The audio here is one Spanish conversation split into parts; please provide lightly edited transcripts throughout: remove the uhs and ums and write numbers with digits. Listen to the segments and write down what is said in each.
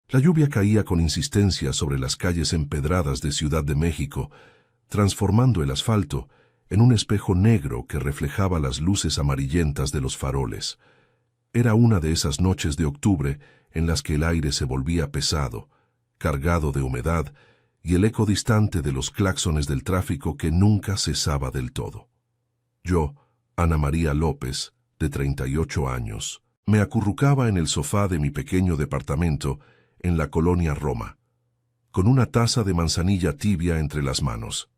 La lluvia caía con insistencia sobre las calles empedradas de Ciudad de México, transformando el asfalto en un espejo negro que reflejaba las luces amarillentas de los faroles. Era una de esas noches de octubre en las que el aire se volvía pesado, cargado de humedad y el eco distante de los claxones del tráfico que nunca cesaba del todo. Yo, Ana María López, de 38 años, me acurrucaba en el sofá de mi pequeño departamento en la colonia Roma, con una taza de manzanilla tibia entre las manos.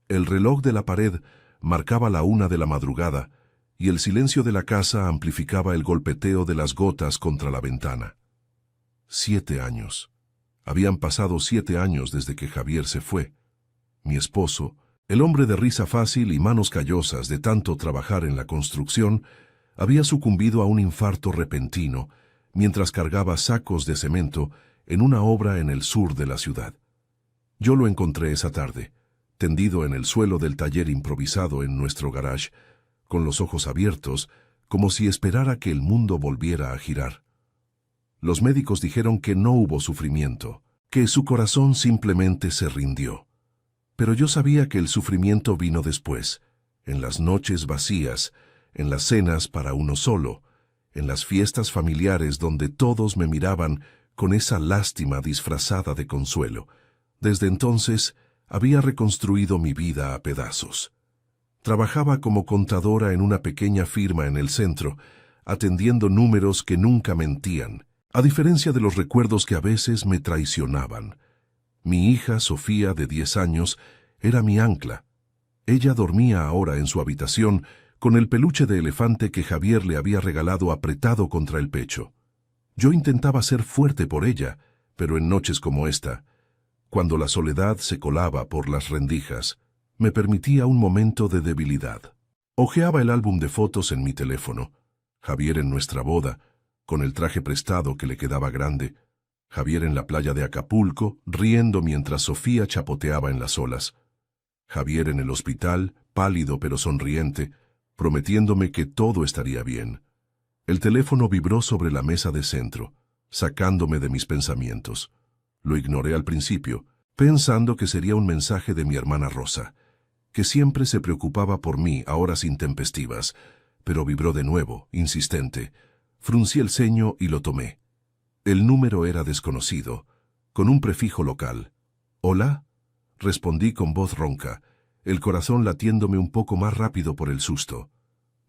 El reloj de la pared marcaba la 1 de la madrugada y el silencio de la casa amplificaba el golpeteo de las gotas contra la ventana. 7 años. Habían pasado 7 años desde que Javier se fue. Mi esposo, el hombre de risa fácil y manos callosas de tanto trabajar en la construcción, había sucumbido a un infarto repentino mientras cargaba sacos de cemento en una obra en el sur de la ciudad. Yo lo encontré esa tarde, tendido en el suelo del taller improvisado en nuestro garage, con los ojos abiertos, como si esperara que el mundo volviera a girar. Los médicos dijeron que no hubo sufrimiento, que su corazón simplemente se rindió. Pero yo sabía que el sufrimiento vino después, en las noches vacías, en las cenas para uno solo, en las fiestas familiares donde todos me miraban con esa lástima disfrazada de consuelo. Desde entonces había reconstruido mi vida a pedazos. Trabajaba como contadora en una pequeña firma en el centro, atendiendo números que nunca mentían, a diferencia de los recuerdos que a veces me traicionaban. Mi hija, Sofía, de 10 años, era mi ancla. Ella dormía ahora en su habitación con el peluche de elefante que Javier le había regalado apretado contra el pecho. Yo intentaba ser fuerte por ella, pero en noches como esta, cuando la soledad se colaba por las rendijas, me permitía un momento de debilidad. Hojeaba el álbum de fotos en mi teléfono. Javier en nuestra boda, con el traje prestado que le quedaba grande. Javier en la playa de Acapulco, riendo mientras Sofía chapoteaba en las olas. Javier en el hospital, pálido pero sonriente, prometiéndome que todo estaría bien. El teléfono vibró sobre la mesa de centro, sacándome de mis pensamientos. Lo ignoré al principio, pensando que sería un mensaje de mi hermana Rosa, que siempre se preocupaba por mí a horas intempestivas, pero vibró de nuevo, insistente. Fruncí el ceño y lo tomé. El número era desconocido, con un prefijo local. «¿Hola?», respondí con voz ronca, el corazón latiéndome un poco más rápido por el susto.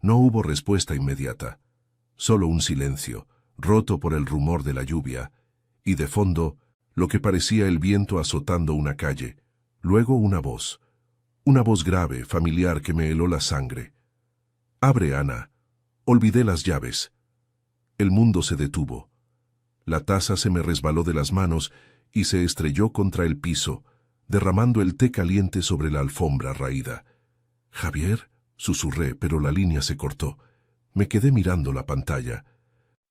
No hubo respuesta inmediata, solo un silencio, roto por el rumor de la lluvia, y de fondo, lo que parecía el viento azotando una calle. Luego una voz grave, familiar, que me heló la sangre. «Abre, Ana. Olvidé las llaves». El mundo se detuvo. La taza se me resbaló de las manos y se estrelló contra el piso, derramando el té caliente sobre la alfombra raída. «¿Javier?», susurré, pero la línea se cortó. Me quedé mirando la pantalla.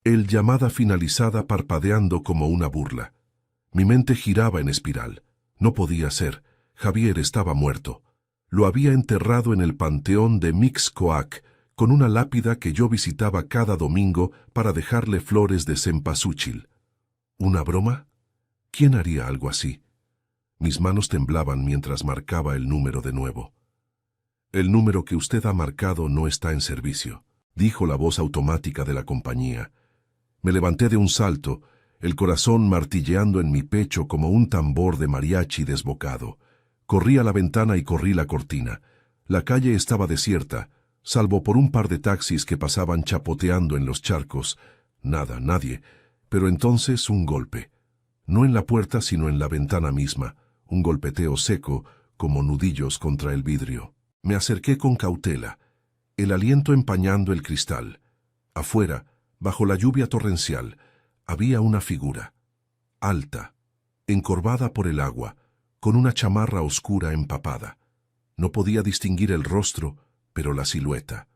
El llamada finalizada parpadeando como una burla. Mi mente giraba en espiral. No podía ser. Javier estaba muerto. Lo había enterrado en el panteón de Mixcoac, con una lápida que yo visitaba cada domingo para dejarle flores de cempasúchil. ¿Una broma? ¿Quién haría algo así? Mis manos temblaban mientras marcaba el número de nuevo. «El número que usted ha marcado no está en servicio», dijo la voz automática de la compañía. Me levanté de un salto, el corazón martilleando en mi pecho como un tambor de mariachi desbocado. Corrí a la ventana y corrí la cortina. La calle estaba desierta, salvo por un par de taxis que pasaban chapoteando en los charcos. Nada, nadie. Pero entonces un golpe. No en la puerta, sino en la ventana misma. Un golpeteo seco, como nudillos contra el vidrio. Me acerqué con cautela, el aliento empañando el cristal. Afuera, bajo la lluvia torrencial, había una figura. Alta, encorvada por el agua, con una chamarra oscura empapada. No podía distinguir el rostro, pero la silueta.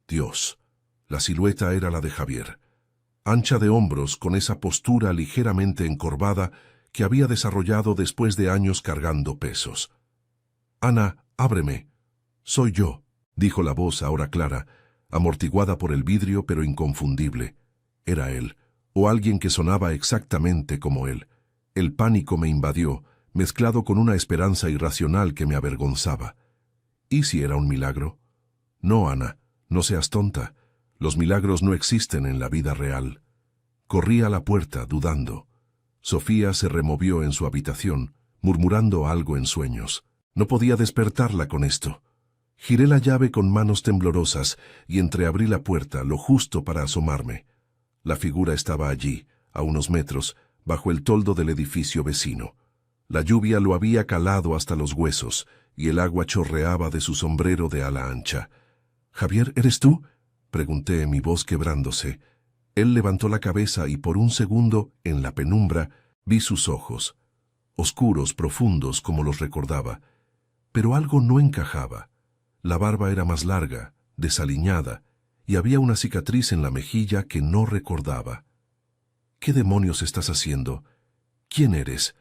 Dios, la silueta era la de Javier. Ancha de hombros, con esa postura ligeramente encorvada que había desarrollado después de años cargando pesos. «Ana, ábreme». «Soy yo», dijo la voz ahora clara, amortiguada por el vidrio pero inconfundible. Era él, o alguien que sonaba exactamente como él. El pánico me invadió, mezclado con una esperanza irracional que me avergonzaba. ¿Y si era un milagro? No, Ana, no seas tonta. Los milagros no existen en la vida real. Corrí a la puerta, dudando. Sofía se removió en su habitación, murmurando algo en sueños. No podía despertarla con esto. Giré la llave con manos temblorosas y entreabrí la puerta lo justo para asomarme. La figura estaba allí, a unos metros, bajo el toldo del edificio vecino. La lluvia lo había calado hasta los huesos y el agua chorreaba de su sombrero de ala ancha. «¿Javier, eres tú?», pregunté, mi voz quebrándose. Él levantó la cabeza y por un segundo, en la penumbra, vi sus ojos, oscuros, profundos como los recordaba. Pero algo no encajaba. La barba era más larga, desaliñada, y había una cicatriz en la mejilla que no recordaba. «¿Qué demonios estás haciendo? ¿Quién eres?»,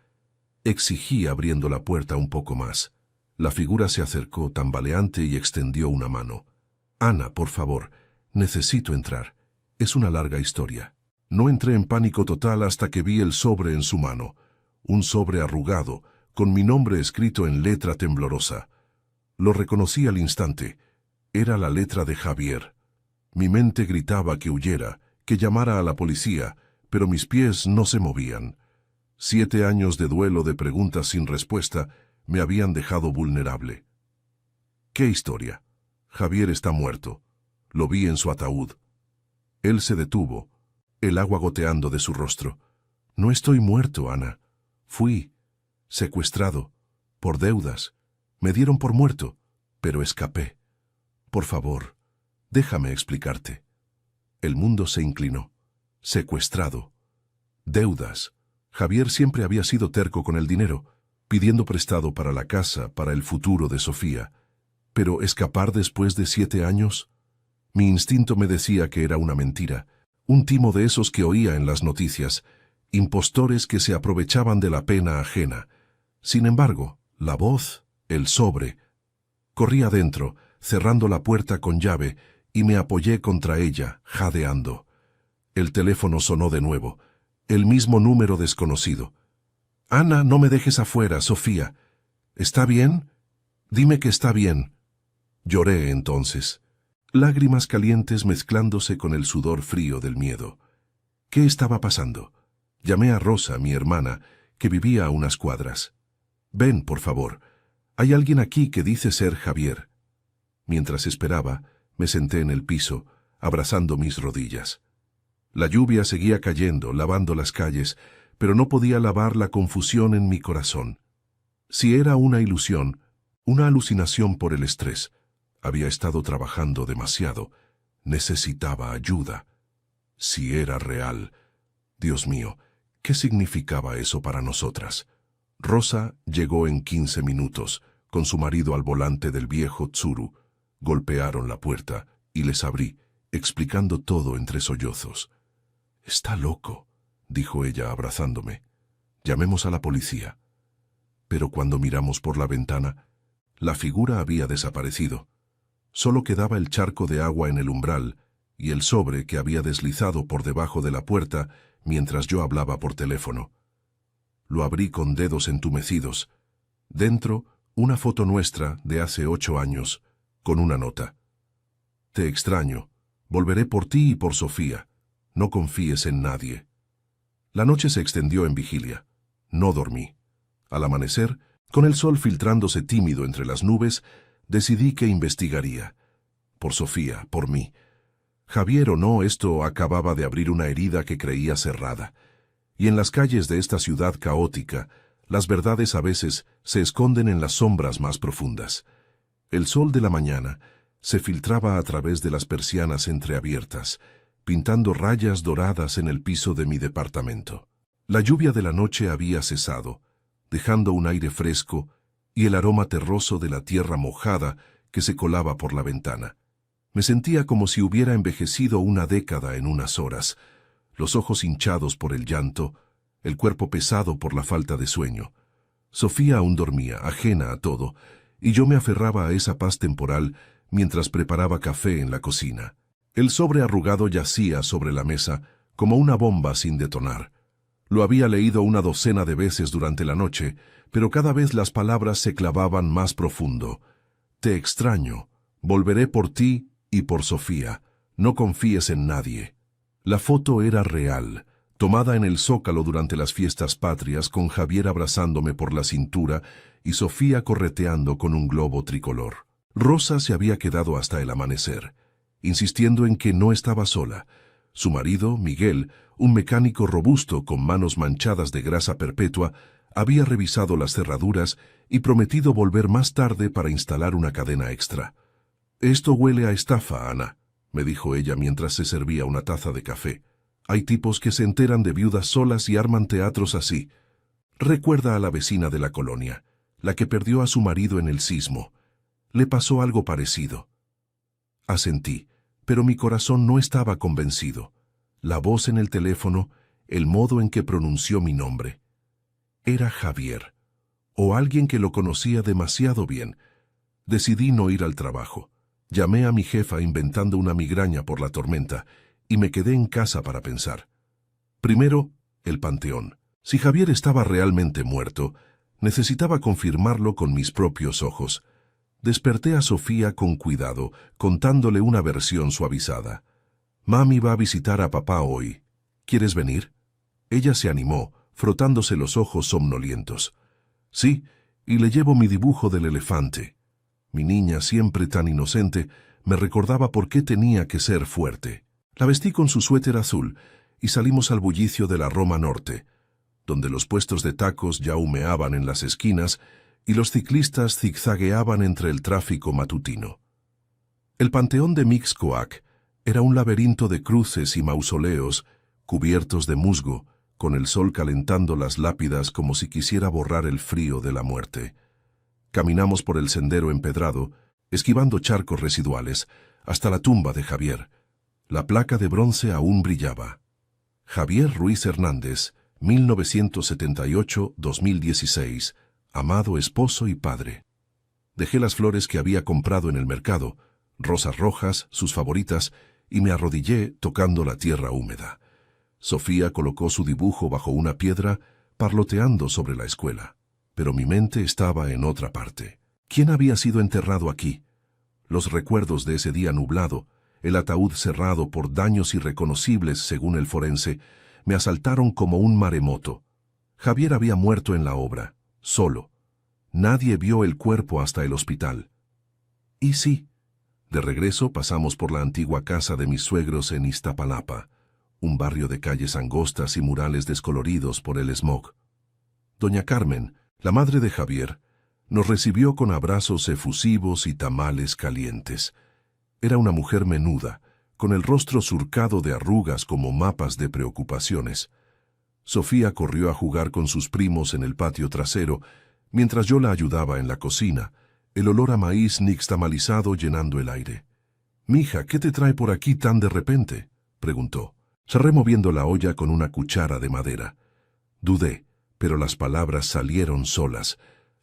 exigí abriendo la puerta un poco más. La figura se acercó tambaleante y extendió una mano. «Ana, por favor, necesito entrar. Es una larga historia». No entré en pánico total hasta que vi el sobre en su mano, un sobre arrugado, con mi nombre escrito en letra temblorosa. Lo reconocí al instante. Era la letra de Javier. Mi mente gritaba que huyera, que llamara a la policía, pero mis pies no se movían. 7 años de duelo de preguntas sin respuesta me habían dejado vulnerable. ¿Qué historia? Javier está muerto. Lo vi en su ataúd. Él se detuvo, el agua goteando de su rostro. No estoy muerto, Ana. Fui secuestrado, por deudas. Me dieron por muerto, pero escapé. Por favor, déjame explicarte. El mundo se inclinó. Secuestrado. Deudas. Javier siempre había sido terco con el dinero, pidiendo prestado para la casa, para el futuro de Sofía. Pero escapar después de 7 años... Mi instinto me decía que era una mentira, un timo de esos que oía en las noticias, impostores que se aprovechaban de la pena ajena. Sin embargo, la voz, el sobre... Corrí adentro, cerrando la puerta con llave, y me apoyé contra ella, jadeando. El teléfono sonó de nuevo, el mismo número desconocido. «Ana, no me dejes afuera, Sofía. ¿Está bien? Dime que está bien». Lloré entonces, lágrimas calientes mezclándose con el sudor frío del miedo. ¿Qué estaba pasando? Llamé a Rosa, mi hermana, que vivía a unas cuadras. «Ven, por favor. Hay alguien aquí que dice ser Javier». Mientras esperaba, me senté en el piso, abrazando mis rodillas. La lluvia seguía cayendo, lavando las calles, pero no podía lavar la confusión en mi corazón. Si era una ilusión, una alucinación por el estrés, había estado trabajando demasiado, necesitaba ayuda. Si era real, Dios mío, ¿qué significaba eso para nosotras? Rosa llegó en 15 minutos, con su marido al volante del viejo Tsuru. Golpearon la puerta y les abrí, explicando todo entre sollozos. «Está loco», dijo ella abrazándome. «Llamemos a la policía». Pero cuando miramos por la ventana, la figura había desaparecido. Solo quedaba el charco de agua en el umbral y el sobre que había deslizado por debajo de la puerta mientras yo hablaba por teléfono. Lo abrí con dedos entumecidos. Dentro, una foto nuestra de hace 8 años, con una nota. «Te extraño. Volveré por ti y por Sofía. No confíes en nadie». La noche se extendió en vigilia. No dormí. Al amanecer, con el sol filtrándose tímido entre las nubes, decidí que investigaría. Por Sofía, por mí. Javier o no, esto acababa de abrir una herida que creía cerrada. Y en las calles de esta ciudad caótica, las verdades a veces se esconden en las sombras más profundas. El sol de la mañana se filtraba a través de las persianas entreabiertas, pintando rayas doradas en el piso de mi departamento. La lluvia de la noche había cesado, dejando un aire fresco y el aroma terroso de la tierra mojada que se colaba por la ventana. Me sentía como si hubiera envejecido una década en unas horas, los ojos hinchados por el llanto, el cuerpo pesado por la falta de sueño. Sofía aún dormía, ajena a todo, y yo me aferraba a esa paz temporal mientras preparaba café en la cocina. El sobre arrugado yacía sobre la mesa, como una bomba sin detonar. Lo había leído una docena de veces durante la noche, pero cada vez las palabras se clavaban más profundo. Te extraño, volveré por ti y por Sofía, no confíes en nadie. La foto era real, tomada en el Zócalo durante las fiestas patrias, con Javier abrazándome por la cintura y Sofía correteando con un globo tricolor. Rosa se había quedado hasta el amanecer, insistiendo en que no estaba sola. Su marido, Miguel, un mecánico robusto con manos manchadas de grasa perpetua, había revisado las cerraduras y prometido volver más tarde para instalar una cadena extra. «Esto huele a estafa, Ana», me dijo ella mientras se servía una taza de café. «Hay tipos que se enteran de viudas solas y arman teatros así. Recuerda a la vecina de la colonia, la que perdió a su marido en el sismo. Le pasó algo parecido». Asentí, pero mi corazón no estaba convencido. La voz en el teléfono, el modo en que pronunció mi nombre. Era Javier, o alguien que lo conocía demasiado bien. Decidí no ir al trabajo. Llamé a mi jefa inventando una migraña por la tormenta y me quedé en casa para pensar. Primero, el panteón. Si Javier estaba realmente muerto, necesitaba confirmarlo con mis propios ojos. Desperté a Sofía con cuidado, contándole una versión suavizada. «Mami va a visitar a papá hoy. ¿Quieres venir?» Ella se animó, frotándose los ojos somnolientos. «Sí, y le llevo mi dibujo del elefante». Mi niña, siempre tan inocente, me recordaba por qué tenía que ser fuerte. La vestí con su suéter azul y salimos al bullicio de la Roma Norte, donde los puestos de tacos ya humeaban en las esquinas y los ciclistas zigzagueaban entre el tráfico matutino. El panteón de Mixcoac era un laberinto de cruces y mausoleos cubiertos de musgo, con el sol calentando las lápidas como si quisiera borrar el frío de la muerte. Caminamos por el sendero empedrado, esquivando charcos residuales, hasta la tumba de Javier. La placa de bronce aún brillaba. Javier Ruiz Hernández, 1978-2016, amado esposo y padre. Dejé las flores que había comprado en el mercado, rosas rojas, sus favoritas, y me arrodillé tocando la tierra húmeda. Sofía colocó su dibujo bajo una piedra, parloteando sobre la escuela. Pero mi mente estaba en otra parte. ¿Quién había sido enterrado aquí? Los recuerdos de ese día nublado, el ataúd cerrado por daños irreconocibles según el forense, me asaltaron como un maremoto. Javier había muerto en la obra, solo. Nadie vio el cuerpo hasta el hospital. Y sí, de regreso pasamos por la antigua casa de mis suegros en Iztapalapa, un barrio de calles angostas y murales descoloridos por el smog. Doña Carmen, la madre de Javier, nos recibió con abrazos efusivos y tamales calientes. Era una mujer menuda, con el rostro surcado de arrugas como mapas de preocupaciones. Sofía corrió a jugar con sus primos en el patio trasero, mientras yo la ayudaba en la cocina, el olor a maíz nixtamalizado llenando el aire. «Mija, ¿qué te trae por aquí tan de repente?», preguntó. Cerré moviendo la olla con una cuchara de madera. Dudé, pero las palabras salieron solas.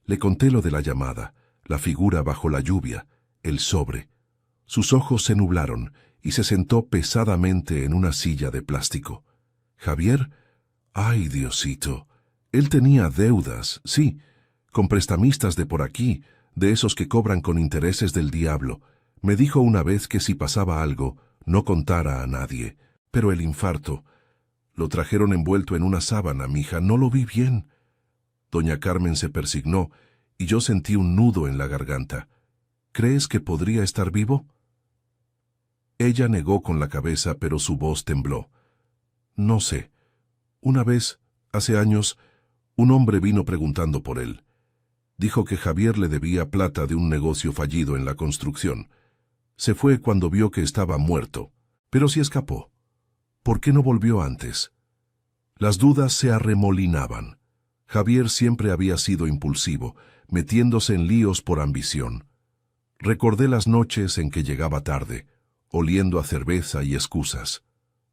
Le conté lo de la llamada, la figura bajo la lluvia, el sobre. Sus ojos se nublaron y se sentó pesadamente en una silla de plástico. «¿Javier? Ay, Diosito. Él tenía deudas, sí, con prestamistas de por aquí, de esos que cobran con intereses del diablo. Me dijo una vez que si pasaba algo, no contara a nadie. Pero el infarto... Lo trajeron envuelto en una sábana, mija, no lo vi bien». Doña Carmen se persignó y yo sentí un nudo en la garganta. «¿Crees que podría estar vivo?». Ella negó con la cabeza, pero su voz tembló. «No sé. Una vez, hace años, un hombre vino preguntando por él. Dijo que Javier le debía plata de un negocio fallido en la construcción. Se fue cuando vio que estaba muerto, pero sí escapó. ¿Por qué no volvió antes?». Las dudas se arremolinaban. Javier siempre había sido impulsivo, metiéndose en líos por ambición. Recordé las noches en que llegaba tarde, oliendo a cerveza y excusas.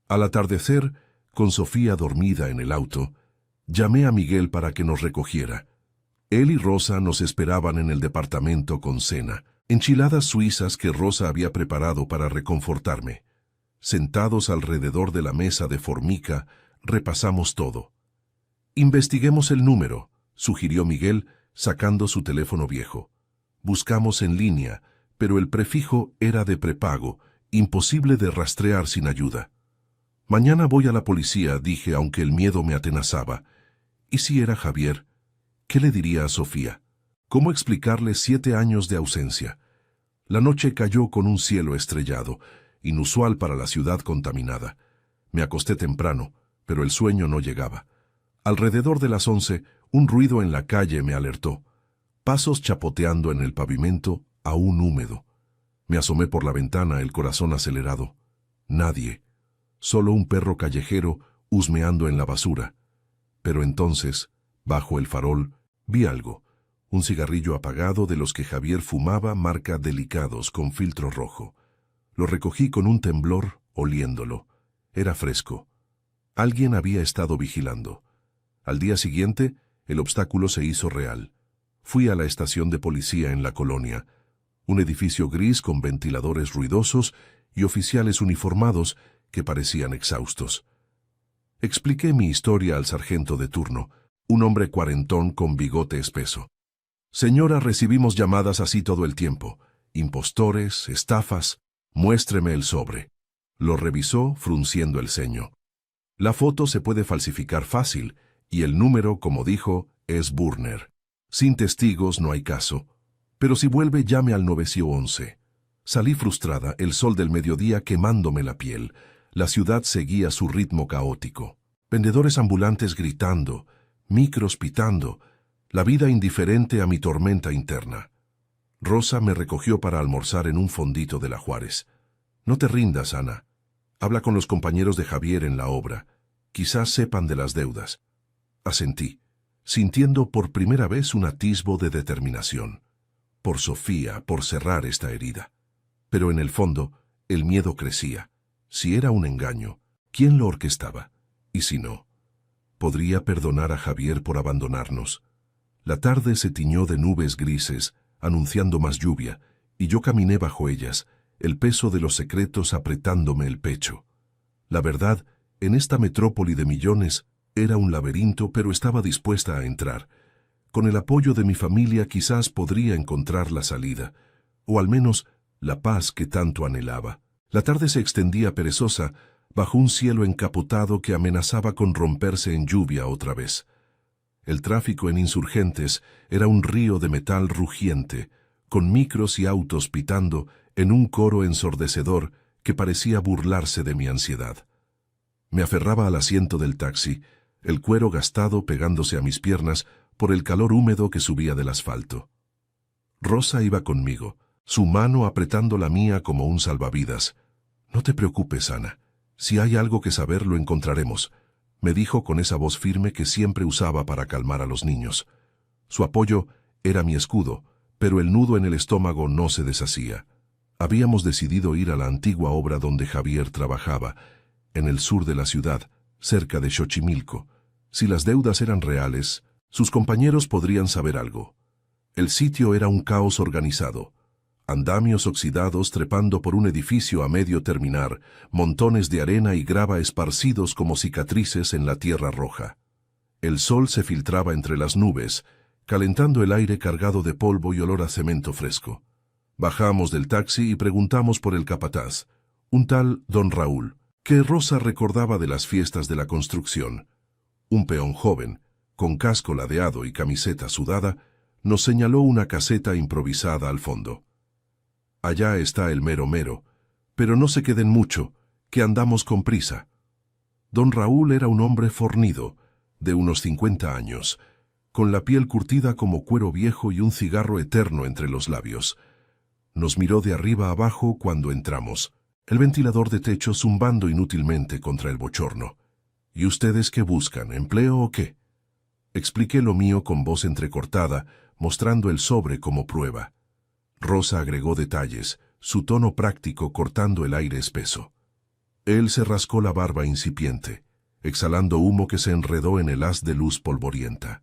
Al atardecer, con Sofía dormida en el auto, llamé a Miguel para que nos recogiera. Él y Rosa nos esperaban en el departamento con cena, enchiladas suizas que Rosa había preparado para reconfortarme. Sentados alrededor de la mesa de formica, repasamos todo. Investiguemos el número, sugirió Miguel, sacando su teléfono viejo. Buscamos en línea, pero el prefijo era de prepago, imposible de rastrear sin ayuda. Mañana voy a la policía, dije, aunque el miedo me atenazaba. ¿Y si era Javier? ¿Qué le diría a Sofía? ¿Cómo explicarle 7 años de ausencia? La noche cayó con un cielo estrellado, inusual para la ciudad contaminada. Me acosté temprano, pero el sueño no llegaba. Alrededor de las 11, un ruido en la calle me alertó. Pasos chapoteando en el pavimento, aún húmedo. Me asomé por la ventana, el corazón acelerado. Nadie. Solo un perro callejero husmeando en la basura. Pero entonces, bajo el farol, vi algo. Un cigarrillo apagado de los que Javier fumaba, marca Delicados con filtro rojo. Lo recogí con un temblor, oliéndolo. Era fresco. Alguien había estado vigilando. Al día siguiente, el obstáculo se hizo real. Fui a la estación de policía en la colonia. Un edificio gris con ventiladores ruidosos y oficiales uniformados que parecían exhaustos. Expliqué mi historia al sargento de turno, un hombre cuarentón con bigote espeso. Señora, recibimos llamadas así todo el tiempo. Impostores, estafas. Muéstreme el sobre. Lo revisó, frunciendo el ceño. La foto se puede falsificar fácil, y el número, como dijo, es Burner. Sin testigos no hay caso. Pero si vuelve, llame al 911. Salí frustrada, el sol del mediodía quemándome la piel. La ciudad seguía su ritmo caótico. Vendedores ambulantes gritando, micros pitando, la vida indiferente a mi tormenta interna. Rosa me recogió para almorzar en un fondito de la Juárez. No te rindas, Ana. Habla con los compañeros de Javier en la obra. Quizás sepan de las deudas. Asentí, sintiendo por primera vez un atisbo de determinación. Por Sofía, por cerrar esta herida. Pero en el fondo, el miedo crecía. Si era un engaño, ¿quién lo orquestaba? Y si no, ¿podría perdonar a Javier por abandonarnos? La tarde se tiñó de nubes grises, anunciando más lluvia, y yo caminé bajo ellas, el peso de los secretos apretándome el pecho. La verdad, en esta metrópoli de millones, era un laberinto, pero estaba dispuesta a entrar. Con el apoyo de mi familia quizás podría encontrar la salida, o al menos la paz que tanto anhelaba. La tarde se extendía perezosa, bajo un cielo encapotado que amenazaba con romperse en lluvia otra vez. El tráfico en Insurgentes era un río de metal rugiente, con micros y autos pitando en un coro ensordecedor que parecía burlarse de mi ansiedad. Me aferraba al asiento del taxi, el cuero gastado pegándose a mis piernas por el calor húmedo que subía del asfalto. Rosa iba conmigo, su mano apretando la mía como un salvavidas. «No te preocupes, Ana. Si hay algo que saber, lo encontraremos», me dijo con esa voz firme que siempre usaba para calmar a los niños. Su apoyo era mi escudo, pero el nudo en el estómago no se deshacía. Habíamos decidido ir a la antigua obra donde Javier trabajaba, en el sur de la ciudad, cerca de Xochimilco. Si las deudas eran reales, sus compañeros podrían saber algo. El sitio era un caos organizado. Andamios oxidados trepando por un edificio a medio terminar, montones de arena y grava esparcidos como cicatrices en la tierra roja. El sol se filtraba entre las nubes, calentando el aire cargado de polvo y olor a cemento fresco. Bajamos del taxi y preguntamos por el capataz, un tal don Raúl, que Rosa recordaba de las fiestas de la construcción. Un peón joven, con casco ladeado y camiseta sudada, nos señaló una caseta improvisada al fondo. «Allá está el mero mero, pero no se queden mucho, que andamos con prisa». Don Raúl era un hombre fornido, de unos 50 años, con la piel curtida como cuero viejo y un cigarro eterno entre los labios. Nos miró de arriba abajo cuando entramos, el ventilador de techo zumbando inútilmente contra el bochorno. «¿Y ustedes qué buscan, empleo o qué?». Expliqué lo mío con voz entrecortada, mostrando el sobre como prueba. Rosa agregó detalles, su tono práctico cortando el aire espeso. Él se rascó la barba incipiente, exhalando humo que se enredó en el haz de luz polvorienta.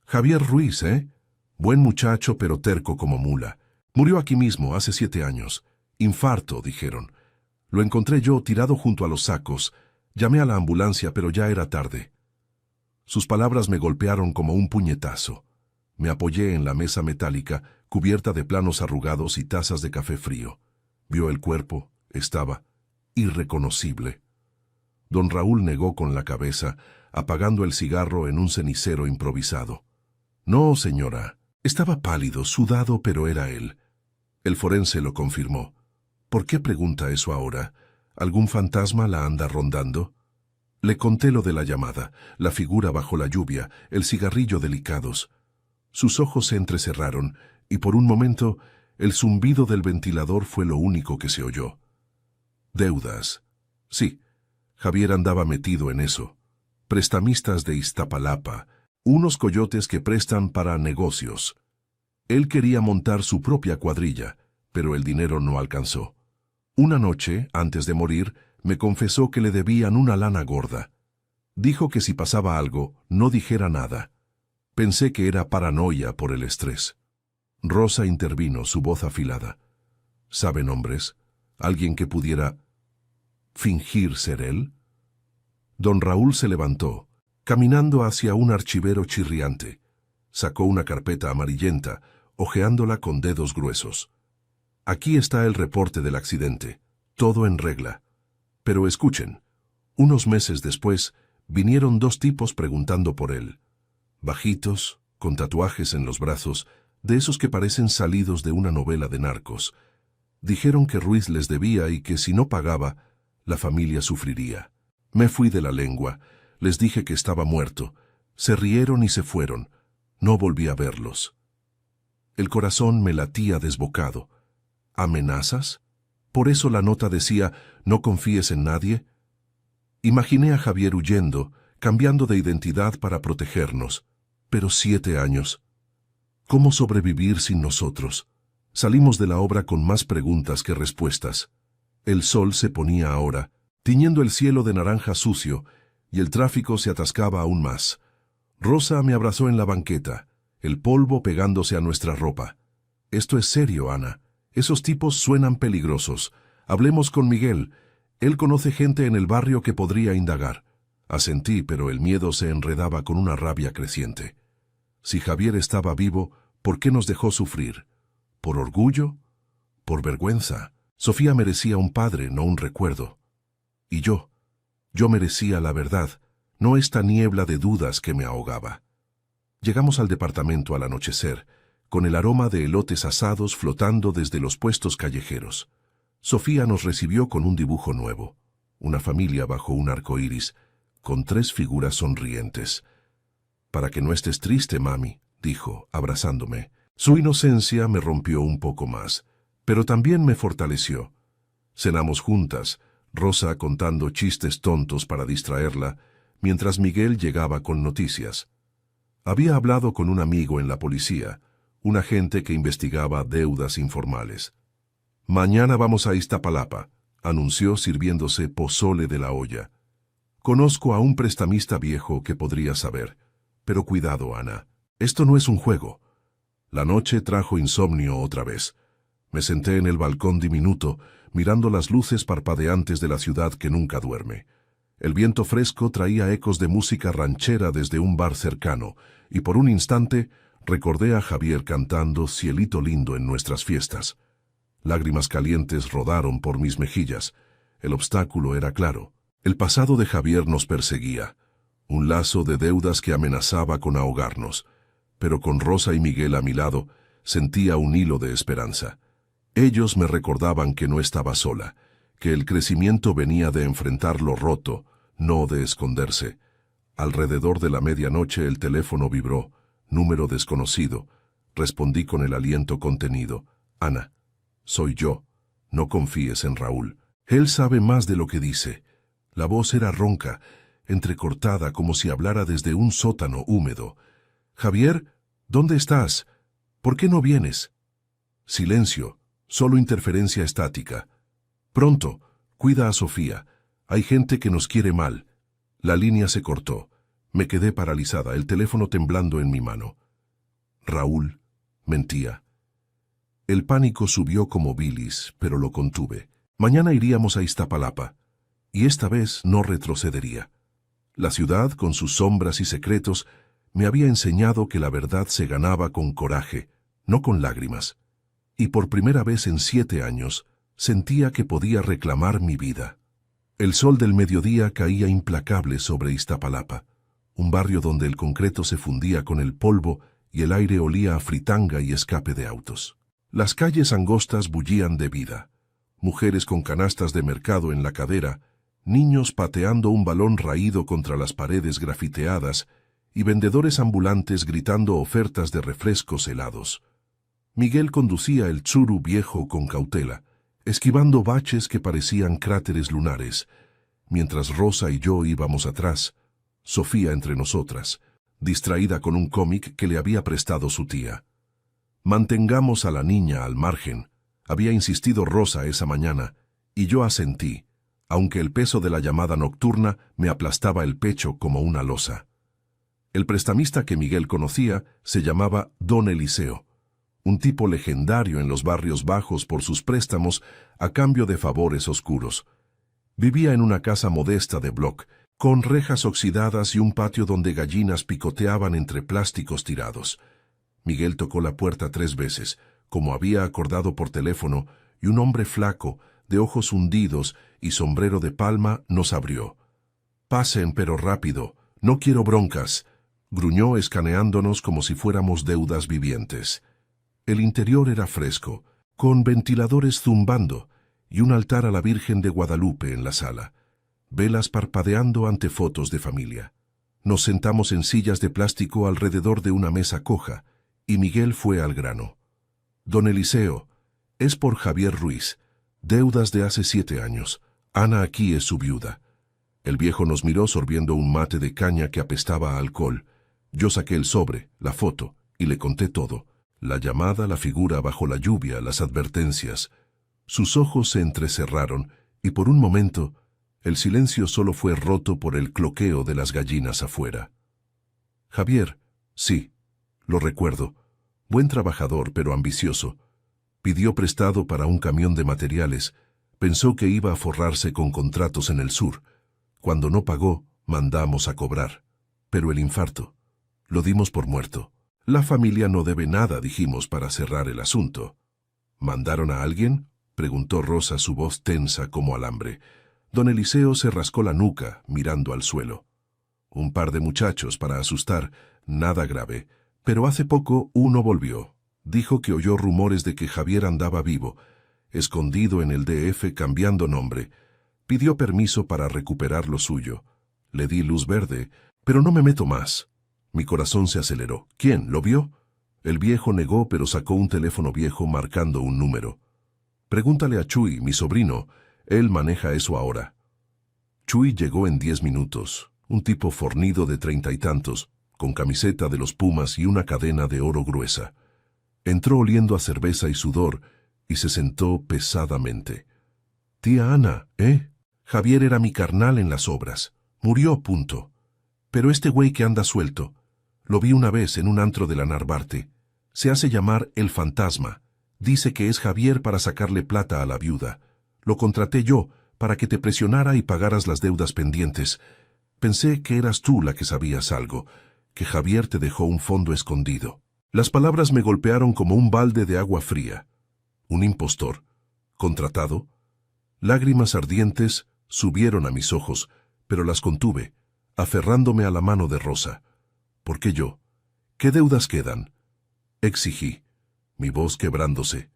«Javier Ruiz, ¿eh? Buen muchacho, pero terco como mula. Murió aquí mismo hace 7 años. Infarto, dijeron. Lo encontré yo tirado junto a los sacos. Llamé a la ambulancia, pero ya era tarde. Sus palabras me golpearon como un puñetazo. Me apoyé en la mesa metálica, cubierta de planos arrugados y tazas de café frío. Vio el cuerpo, estaba irreconocible. Don Raúl negó con la cabeza, apagando el cigarro en un cenicero improvisado. No, señora. Estaba pálido, sudado, pero era él. El forense lo confirmó. ¿Por qué pregunta eso ahora? ¿Algún fantasma la anda rondando? Le conté lo de la llamada, la figura bajo la lluvia, el cigarrillo delicados. Sus ojos se entrecerraron, y por un momento el zumbido del ventilador fue lo único que se oyó. Deudas. Sí, Javier andaba metido en eso. Prestamistas de Iztapalapa, unos coyotes que prestan para negocios. Él quería montar su propia cuadrilla, pero el dinero no alcanzó. Una noche, antes de morir, me confesó que le debían una lana gorda. Dijo que si pasaba algo, no dijera nada. Pensé que era paranoia por el estrés. Rosa intervino, su voz afilada. ¿Sabe nombres? ¿Alguien que pudiera fingir ser él? Don Raúl se levantó, caminando hacia un archivero chirriante. Sacó una carpeta amarillenta, hojeándola con dedos gruesos. Aquí está el reporte del accidente. Todo en regla. Pero escuchen. Unos meses después, vinieron dos tipos preguntando por él. Bajitos, con tatuajes en los brazos, de esos que parecen salidos de una novela de narcos. Dijeron que Ruiz les debía y que si no pagaba, la familia sufriría. Me fui de la lengua, les dije que estaba muerto. Se rieron y se fueron. No volví a verlos. El corazón me latía desbocado. ¿Amenazas? Por eso la nota decía, no confíes en nadie. Imaginé a Javier huyendo, cambiando de identidad para protegernos. Pero 7 años. ¿Cómo sobrevivir sin nosotros? Salimos de la obra con más preguntas que respuestas. El sol se ponía ahora, tiñendo el cielo de naranja sucio, y el tráfico se atascaba aún más. Rosa me abrazó en la banqueta, el polvo pegándose a nuestra ropa. Esto es serio, Ana. Esos tipos suenan peligrosos. Hablemos con Miguel. Él conoce gente en el barrio que podría indagar. Asentí, pero el miedo se enredaba con una rabia creciente. Si Javier estaba vivo, ¿por qué nos dejó sufrir? ¿Por orgullo? ¿Por vergüenza? Sofía merecía un padre, no un recuerdo. Y yo merecía la verdad, no esta niebla de dudas que me ahogaba. Llegamos al departamento al anochecer, con el aroma de elotes asados flotando desde los puestos callejeros. Sofía nos recibió con un dibujo nuevo, una familia bajo un arco iris, con 3 figuras sonrientes. «Para que no estés triste, mami», dijo, abrazándome. Su inocencia me rompió un poco más, pero también me fortaleció. Cenamos juntas, Rosa contando chistes tontos para distraerla, mientras Miguel llegaba con noticias. Había hablado con un amigo en la policía, un agente que investigaba deudas informales. «Mañana vamos a Iztapalapa», anunció sirviéndose pozole de la olla. «Conozco a un prestamista viejo que podría saber. Pero cuidado, Ana. Esto no es un juego». La noche trajo insomnio otra vez. Me senté en el balcón diminuto, mirando las luces parpadeantes de la ciudad que nunca duerme. El viento fresco traía ecos de música ranchera desde un bar cercano, y por un instante recordé a Javier cantando Cielito lindo en nuestras fiestas. Lágrimas calientes rodaron por mis mejillas. El obstáculo era claro. El pasado de Javier nos perseguía. Un lazo de deudas que amenazaba con ahogarnos. Pero con Rosa y Miguel a mi lado, sentía un hilo de esperanza. Ellos me recordaban que no estaba sola, que el crecimiento venía de enfrentar lo roto, no de esconderse. Alrededor de la medianoche el teléfono vibró, número desconocido. Respondí con el aliento contenido. «Ana, soy yo. No confíes en Raúl. Él sabe más de lo que dice». La voz era ronca, entrecortada como si hablara desde un sótano húmedo. «Javier, ¿dónde estás? ¿Por qué no vienes?» Silencio, solo interferencia estática. «Pronto, cuida a Sofía. Hay gente que nos quiere mal». La línea se cortó. Me quedé paralizada, el teléfono temblando en mi mano. Raúl mentía. El pánico subió como bilis, pero lo contuve. Mañana iríamos a Iztapalapa, y esta vez no retrocedería. La ciudad, con sus sombras y secretos, me había enseñado que la verdad se ganaba con coraje, no con lágrimas. Y por primera vez en 7 años, sentía que podía reclamar mi vida. El sol del mediodía caía implacable sobre Iztapalapa, un barrio donde el concreto se fundía con el polvo y el aire olía a fritanga y escape de autos. Las calles angostas bullían de vida. Mujeres con canastas de mercado en la cadera, niños pateando un balón raído contra las paredes grafiteadas y vendedores ambulantes gritando ofertas de refrescos helados. Miguel conducía el Tsuru viejo con cautela, esquivando baches que parecían cráteres lunares, mientras Rosa y yo íbamos atrás, Sofía entre nosotras, distraída con un cómic que le había prestado su tía. Mantengamos a la niña al margen, había insistido Rosa esa mañana, y yo asentí, aunque el peso de la llamada nocturna me aplastaba el pecho como una losa. El prestamista que Miguel conocía se llamaba Don Eliseo, un tipo legendario en los barrios bajos por sus préstamos a cambio de favores oscuros. Vivía en una casa modesta de bloc, con rejas oxidadas y un patio donde gallinas picoteaban entre plásticos tirados. Miguel tocó la puerta 3 veces, como había acordado por teléfono, y un hombre flaco, de ojos hundidos y sombrero de palma, nos abrió. «Pasen, pero rápido, no quiero broncas», gruñó escaneándonos como si fuéramos deudas vivientes. El interior era fresco, con ventiladores zumbando, y un altar a la Virgen de Guadalupe en la sala. Velas parpadeando ante fotos de familia. Nos sentamos en sillas de plástico alrededor de una mesa coja, y Miguel fue al grano. «Don Eliseo, es por Javier Ruiz. Deudas de hace 7 años. Ana aquí es su viuda». El viejo nos miró sorbiendo un mate de caña que apestaba a alcohol. Yo saqué el sobre, la foto, y le conté todo. La llamada, la figura bajo la lluvia, las advertencias. Sus ojos se entrecerraron, y por un momento, el silencio solo fue roto por el cloqueo de las gallinas afuera. «Javier, sí, lo recuerdo. Buen trabajador, pero ambicioso. Pidió prestado para un camión de materiales. Pensó que iba a forrarse con contratos en el sur. Cuando no pagó, mandamos a cobrar. Pero el infarto. Lo dimos por muerto. La familia no debe nada, dijimos para cerrar el asunto». «¿Mandaron a alguien?», preguntó Rosa, su voz tensa como alambre. Don Eliseo se rascó la nuca, mirando al suelo. «Un par de muchachos para asustar, nada grave. Pero hace poco uno volvió. Dijo que oyó rumores de que Javier andaba vivo, escondido en el DF cambiando nombre. Pidió permiso para recuperar lo suyo. Le di luz verde, pero no me meto más». Mi corazón se aceleró. «¿Quién? ¿Lo vio?». El viejo negó, pero sacó un teléfono viejo marcando un número. «Pregúntale a Chuy, mi sobrino. Él maneja eso ahora». Chuy llegó en 10 minutos, un tipo fornido de 30 y tantos, con camiseta de los Pumas y una cadena de oro gruesa. Entró oliendo a cerveza y sudor, y se sentó pesadamente. «Tía Ana, ¿eh? Javier era mi carnal en las obras. Murió, punto. Pero este güey que anda suelto, lo vi una vez en un antro de la Narvarte. Se hace llamar El Fantasma. Dice que es Javier para sacarle plata a la viuda. Lo contraté yo, para que te presionara y pagaras las deudas pendientes. Pensé que eras tú la que sabías algo, que Javier te dejó un fondo escondido». Las palabras me golpearon como un balde de agua fría. ¿Un impostor? ¿Contratado? Lágrimas ardientes subieron a mis ojos, pero las contuve, aferrándome a la mano de Rosa. ¿Por qué yo? ¿Qué deudas quedan?, exigí, mi voz quebrándose.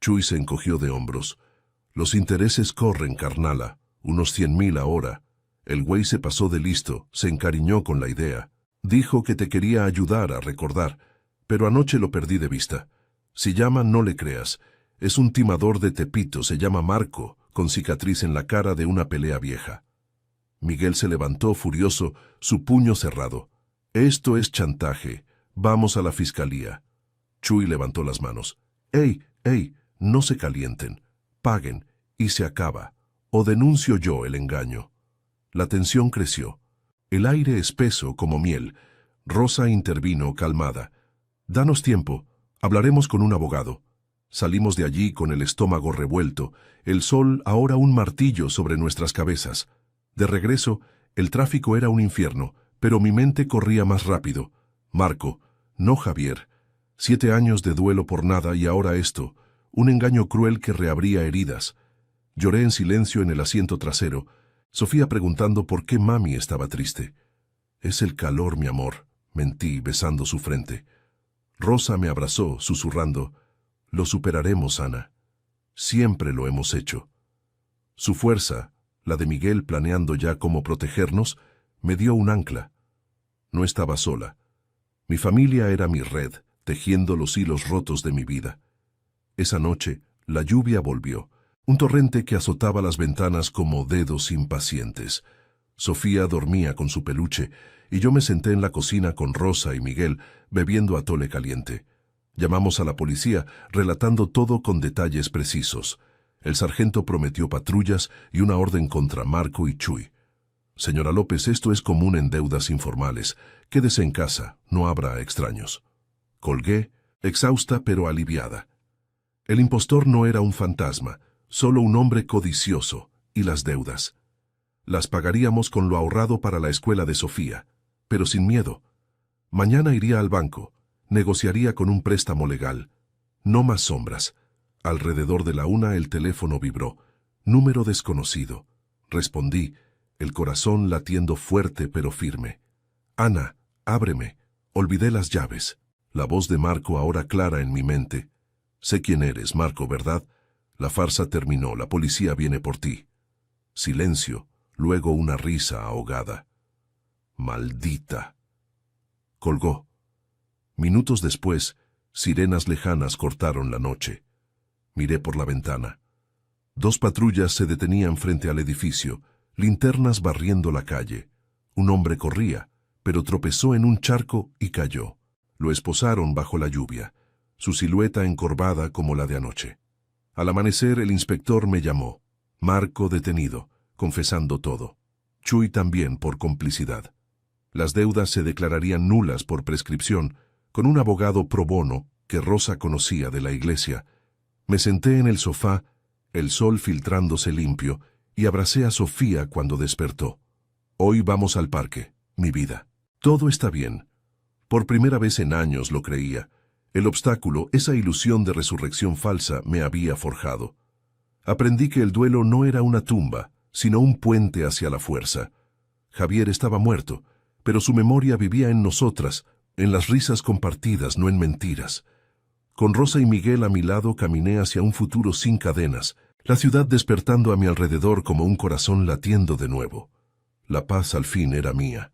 Chuy se encogió de hombros. «Los intereses corren, carnala, unos 100,000 ahora». El güey se pasó de listo, se encariñó con la idea. Dijo que te quería ayudar a recordar, pero anoche lo perdí de vista. Si llama, no le creas. Es un timador de Tepito, se llama Marco, con cicatriz en la cara de una pelea vieja. Miguel se levantó furioso, su puño cerrado. «Esto es chantaje. Vamos a la fiscalía». Chuy levantó las manos. «Ey, no se calienten. Paguen, y se acaba. O denuncio yo el engaño». La tensión creció. El aire espeso como miel. Rosa intervino calmada. «Danos tiempo. Hablaremos con un abogado». Salimos de allí con el estómago revuelto, el sol ahora un martillo sobre nuestras cabezas. De regreso, el tráfico era un infierno, pero mi mente corría más rápido. Marco, no Javier. 7 años de duelo por nada y ahora esto, un engaño cruel que reabría heridas. Lloré en silencio en el asiento trasero, Sofía preguntando por qué mami estaba triste. Es el calor, mi amor, mentí besando su frente. Rosa me abrazó, susurrando, lo superaremos, Ana. Siempre lo hemos hecho. Su fuerza, la de Miguel planeando ya cómo protegernos, me dio un ancla. No estaba sola. Mi familia era mi red, tejiendo los hilos rotos de mi vida. Esa noche, la lluvia volvió, un torrente que azotaba las ventanas como dedos impacientes. Sofía dormía con su peluche y yo me senté en la cocina con Rosa y Miguel, bebiendo atole caliente. Llamamos a la policía, relatando todo con detalles precisos. El sargento prometió patrullas y una orden contra Marco y Chuy. Señora López, esto es común en deudas informales. Quédese en casa, no habrá extraños. Colgué, exhausta pero aliviada. El impostor no era un fantasma, solo un hombre codicioso, y las deudas. Las pagaríamos con lo ahorrado para la escuela de Sofía, pero sin miedo. Mañana iría al banco, negociaría con un préstamo legal. No más sombras. Alrededor de la 1 el teléfono vibró. Número desconocido. Respondí, el corazón latiendo fuerte pero firme. Ana, ábreme. Olvidé las llaves. La voz de Marco ahora clara en mi mente. Sé quién eres, Marco, ¿verdad? La farsa terminó, la policía viene por ti. Silencio, luego una risa ahogada. Maldita. Colgó. Minutos después, sirenas lejanas cortaron la noche. Miré por la ventana. 2 patrullas se detenían frente al edificio, linternas barriendo la calle. Un hombre corría, pero tropezó en un charco y cayó. Lo esposaron bajo la lluvia, su silueta encorvada como la de anoche. Al amanecer el inspector me llamó. Marco detenido, confesando todo. Chuy también por complicidad. Las deudas se declararían nulas por prescripción, con un abogado pro bono que Rosa conocía de la iglesia. Me senté en el sofá, el sol filtrándose limpio, y abracé a Sofía cuando despertó. Hoy vamos al parque, mi vida. Todo está bien. Por primera vez en años lo creía. El obstáculo, esa ilusión de resurrección falsa, me había forjado. Aprendí que el duelo no era una tumba, sino un puente hacia la fuerza. Javier estaba muerto, pero su memoria vivía en nosotras, en las risas compartidas, no en mentiras. Con Rosa y Miguel a mi lado caminé hacia un futuro sin cadenas, la ciudad despertando a mi alrededor como un corazón latiendo de nuevo. La paz al fin era mía.